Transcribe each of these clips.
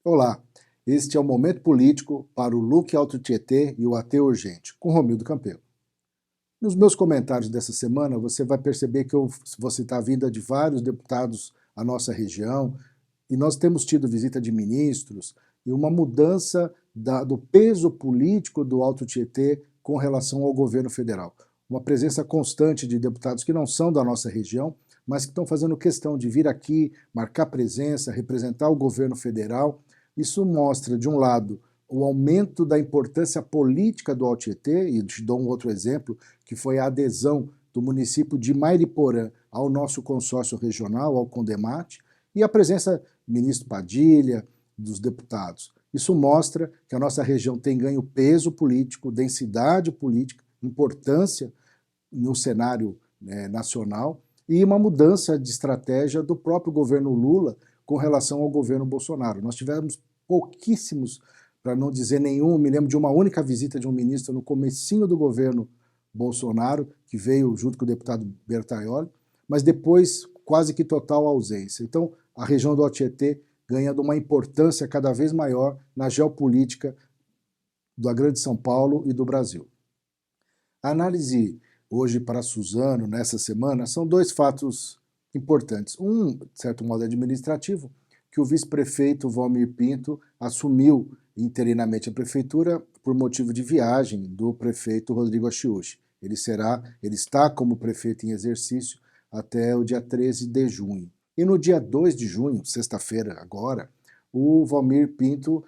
Olá, este é o Momento Político para o Luque Alto Tietê e o AT Urgente, com Romildo Campelo. Nos meus comentários dessa semana, você vai perceber que eu vou citar a vinda de vários deputados à nossa região, e nós temos tido visita de ministros e uma mudança do peso político do Alto Tietê com relação ao governo federal. Uma presença constante de deputados que não são da nossa região, mas que estão fazendo questão de vir aqui, marcar presença, representar o governo federal. Isso mostra, de um lado, o aumento da importância política do Alto Tietê, e te dou um outro exemplo, que foi a adesão do município de Mairiporã ao nosso consórcio regional, ao Condemate, e a presença do ministro Padilha, dos deputados. Isso mostra que a nossa região tem ganho peso político, densidade política, importância no cenário nacional, e uma mudança de estratégia do próprio governo Lula com relação ao governo Bolsonaro. Nós tivemos pouquíssimos, para não dizer nenhum, me lembro de uma única visita de um ministro no comecinho do governo Bolsonaro, que veio junto com o deputado Bertaioli, mas depois quase que total ausência. Então, a região do Alto Tietê ganhando uma importância cada vez maior na geopolítica da Grande São Paulo e do Brasil. A análise hoje para Suzano, nessa semana, são dois fatos importantes. Um, de certo modo, administrativo, que o vice-prefeito Valmir Pinto assumiu interinamente a prefeitura por motivo de viagem do prefeito Rodrigo Achiuchi. Ele está como prefeito em exercício até o dia 13 de junho. E no dia 2 de junho, sexta-feira agora, o Valmir Pinto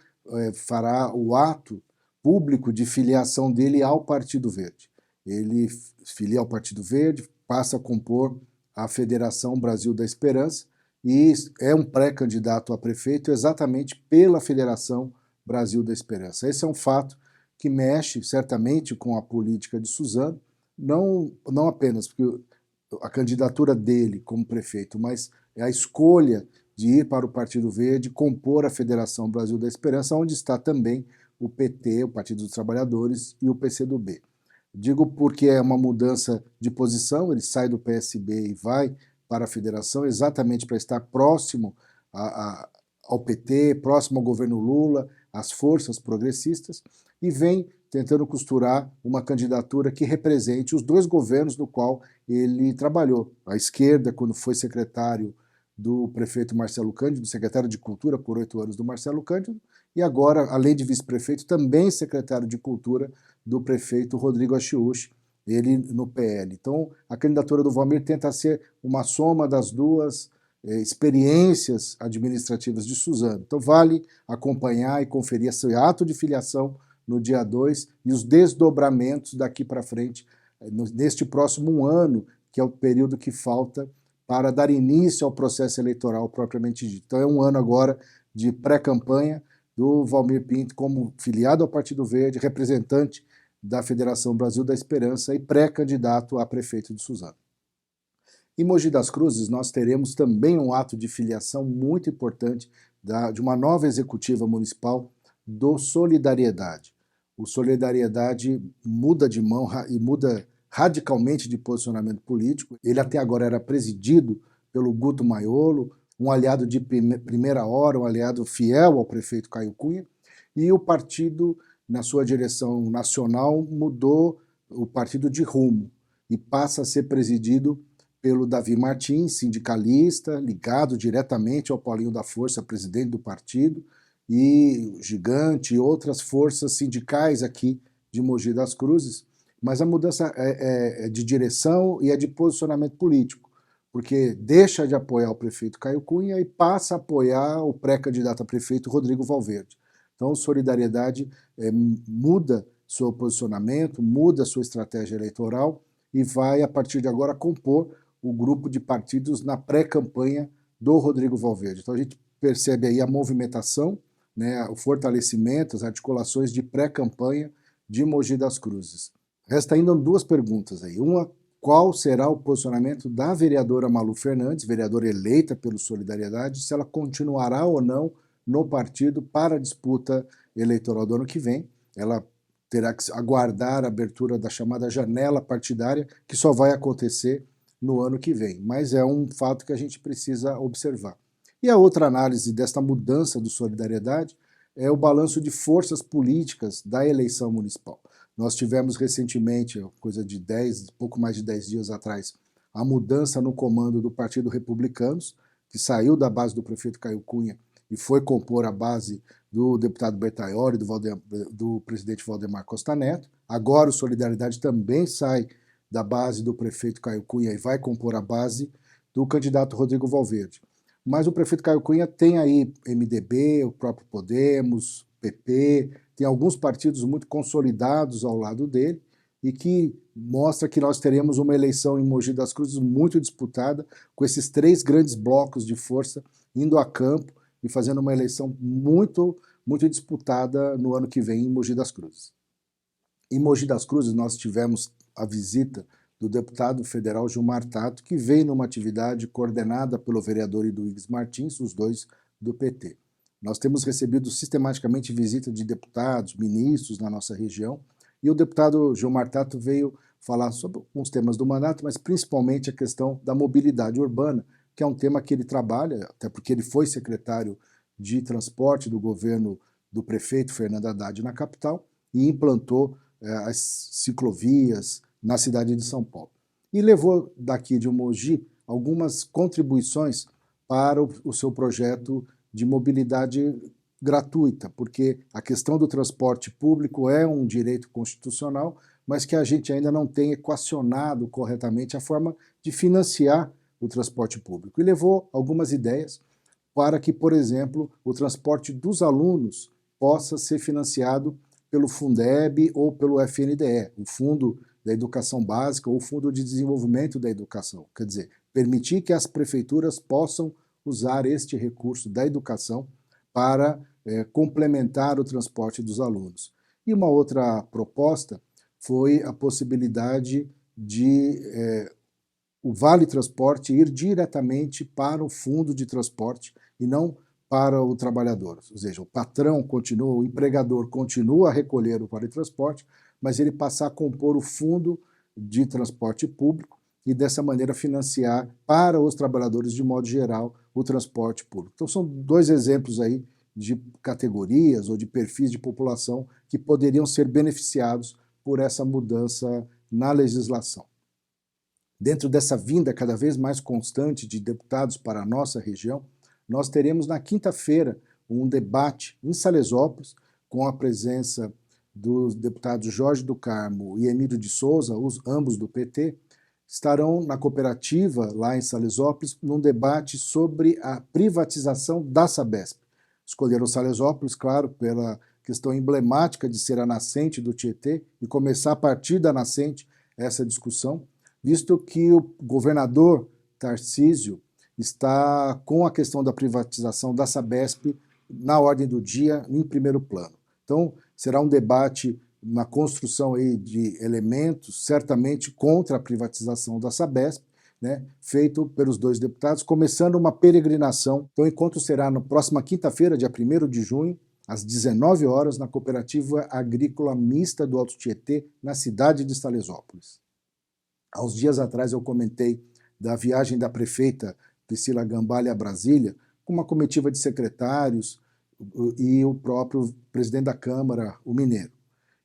fará o ato público de filiação dele ao Partido Verde. Ele filia ao Partido Verde, passa a compor a Federação Brasil da Esperança e é um pré-candidato a prefeito exatamente pela Federação Brasil da Esperança. Esse é um fato que mexe certamente com a política de Suzano, não apenas porque a candidatura dele como prefeito, mas é a escolha de ir para o Partido Verde, compor a Federação Brasil da Esperança, onde está também o PT, o Partido dos Trabalhadores, e o PCdoB. Digo porque é uma mudança de posição, ele sai do PSB e vai para a federação exatamente para estar próximo ao PT, próximo ao governo Lula, às forças progressistas, e vem tentando costurar uma candidatura que represente os dois governos no qual ele trabalhou. A esquerda, quando foi secretário do prefeito Marcelo Cândido, secretário de Cultura por 8 anos do Marcelo Cândido, e agora, além de vice-prefeito, também secretário de Cultura do prefeito Rodrigo Achiuchi, ele no PL. Então, a candidatura do Valmir tenta ser uma soma das duas experiências administrativas de Suzano. Então, vale acompanhar e conferir esse ato de filiação no dia 2 e os desdobramentos daqui para frente, neste próximo ano, que é o período que falta para dar início ao processo eleitoral propriamente dito. Então, é um ano agora de pré-campanha do Valmir Pinto como filiado ao Partido Verde, representante da Federação Brasil da Esperança e pré-candidato a prefeito de Suzano. Em Mogi das Cruzes, nós teremos também um ato de filiação muito importante de uma nova executiva municipal do Solidariedade. O Solidariedade muda de mão e muda radicalmente de posicionamento político. Ele até agora era presidido pelo Guto Maiolo, um aliado de primeira hora, um aliado fiel ao prefeito Caio Cunha, e o partido, na sua direção nacional, mudou o partido de rumo e passa a ser presidido pelo Davi Martins, sindicalista, ligado diretamente ao Paulinho da Força, presidente do partido, e o Gigante e outras forças sindicais aqui de Mogi das Cruzes, mas a mudança é de direção e é de posicionamento político, porque deixa de apoiar o prefeito Caio Cunha e passa a apoiar o pré-candidato a prefeito Rodrigo Valverde. Então, Solidariedade muda seu posicionamento, muda sua estratégia eleitoral e vai, a partir de agora, compor o grupo de partidos na pré-campanha do Rodrigo Valverde. Então, a gente percebe aí a movimentação, o fortalecimento, as articulações de pré-campanha de Mogi das Cruzes. Resta ainda duas perguntas aí. Uma, qual será o posicionamento da vereadora Malu Fernandes, vereadora eleita pelo Solidariedade, se ela continuará ou não no partido para a disputa eleitoral do ano que vem. Ela terá que aguardar a abertura da chamada janela partidária, que só vai acontecer no ano que vem. Mas é um fato que a gente precisa observar. E a outra análise desta mudança do Solidariedade é o balanço de forças políticas da eleição municipal. Nós tivemos recentemente, coisa de pouco mais de 10 dias atrás, a mudança no comando do Partido Republicanos, que saiu da base do prefeito Caio Cunha e foi compor a base do deputado Bertaioli e do presidente Valdemar Costa Neto. Agora o Solidariedade também sai da base do prefeito Caio Cunha e vai compor a base do candidato Rodrigo Valverde. Mas o prefeito Caio Cunha tem aí MDB, o próprio Podemos, PP, tem alguns partidos muito consolidados ao lado dele e que mostra que nós teremos uma eleição em Mogi das Cruzes muito disputada, com esses 3 grandes blocos de força indo a campo e fazendo uma eleição muito disputada no ano que vem em Mogi das Cruzes. Em Mogi das Cruzes nós tivemos a visita do deputado federal Gilmar Tato, que veio numa atividade coordenada pelo vereador Iduígues Martins, os dois do PT. Nós temos recebido sistematicamente visita de deputados, ministros na nossa região, e o deputado Gilmar Tato veio falar sobre alguns temas do mandato, mas principalmente a questão da mobilidade urbana, que é um tema que ele trabalha, até porque ele foi secretário de transporte do governo do prefeito Fernando Haddad na capital e implantou as ciclovias na cidade de São Paulo. E levou daqui de Mogi algumas contribuições para o seu projeto de mobilidade gratuita, porque a questão do transporte público é um direito constitucional, mas que a gente ainda não tem equacionado corretamente a forma de financiar o transporte público. E levou algumas ideias para que, por exemplo, o transporte dos alunos possa ser financiado pelo Fundeb ou pelo FNDE, o Fundo da Educação Básica ou o Fundo de Desenvolvimento da Educação. Quer dizer, permitir que as prefeituras possam usar este recurso da educação para complementar o transporte dos alunos. E uma outra proposta foi a possibilidade de o Vale Transporte ir diretamente para o fundo de transporte e não para o trabalhador. Ou seja, o patrão continua, o empregador continua a recolher o Vale Transporte, mas ele passar a compor o fundo de transporte público e dessa maneira financiar para os trabalhadores de modo geral o transporte público. Então são 2 exemplos aí de categorias ou de perfis de população que poderiam ser beneficiados por essa mudança na legislação. Dentro dessa vinda cada vez mais constante de deputados para a nossa região, nós teremos na quinta-feira um debate em Salesópolis com a presença dos deputados Jorge do Carmo e Emílio de Souza, ambos do PT, estarão na cooperativa lá em Salesópolis num debate sobre a privatização da Sabesp. Escolheram Salesópolis, claro, pela questão emblemática de ser a nascente do Tietê e começar a partir da nascente essa discussão, visto que o governador Tarcísio está com a questão da privatização da Sabesp na ordem do dia, em primeiro plano. Então, será um debate na construção aí de elementos, certamente contra a privatização da Sabesp, né, feito pelos 2 deputados, começando uma peregrinação. Então, o encontro será na próxima quinta-feira, dia 1º de junho, às 19 horas, na Cooperativa Agrícola Mista do Alto Tietê, na cidade de Salesópolis. Há uns dias atrás eu comentei da viagem da prefeita Priscila Gambale a Brasília, com uma comitiva de secretários e o próprio presidente da Câmara, o Mineiro.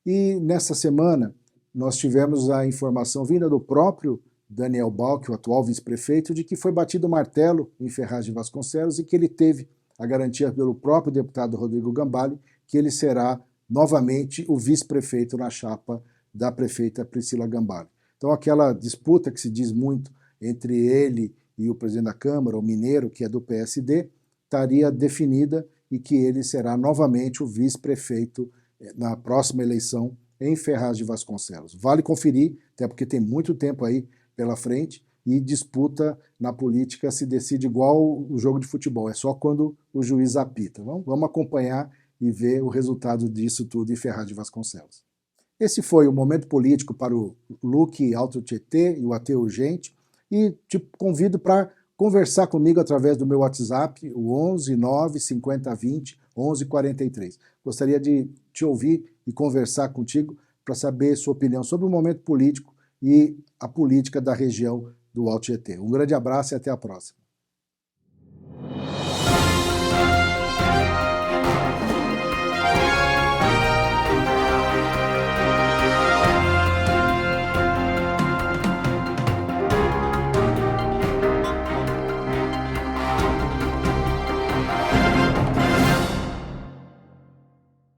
E nessa semana nós tivemos a informação vinda do próprio Daniel Balck, o atual vice-prefeito, de que foi batido o martelo em Ferraz de Vasconcelos e que ele teve a garantia pelo próprio deputado Rodrigo Gambale que ele será novamente o vice-prefeito na chapa da prefeita Priscila Gambale. Então aquela disputa que se diz muito entre ele e o presidente da Câmara, o Mineiro, que é do PSD, estaria definida e que ele será novamente o vice-prefeito na próxima eleição em Ferraz de Vasconcelos. Vale conferir, até porque tem muito tempo aí pela frente e disputa na política se decide igual o jogo de futebol, é só quando o juiz apita. Vamos acompanhar e ver o resultado disso tudo em Ferraz de Vasconcelos. Esse foi o Momento Político para o Luque Alto Tietê e o AT Urgente, e te convido para conversar comigo através do meu WhatsApp, o 11 9 50 20 11 43. Gostaria de te ouvir e conversar contigo para saber sua opinião sobre o momento político e a política da região do Alto Tietê. Um grande abraço e até a próxima.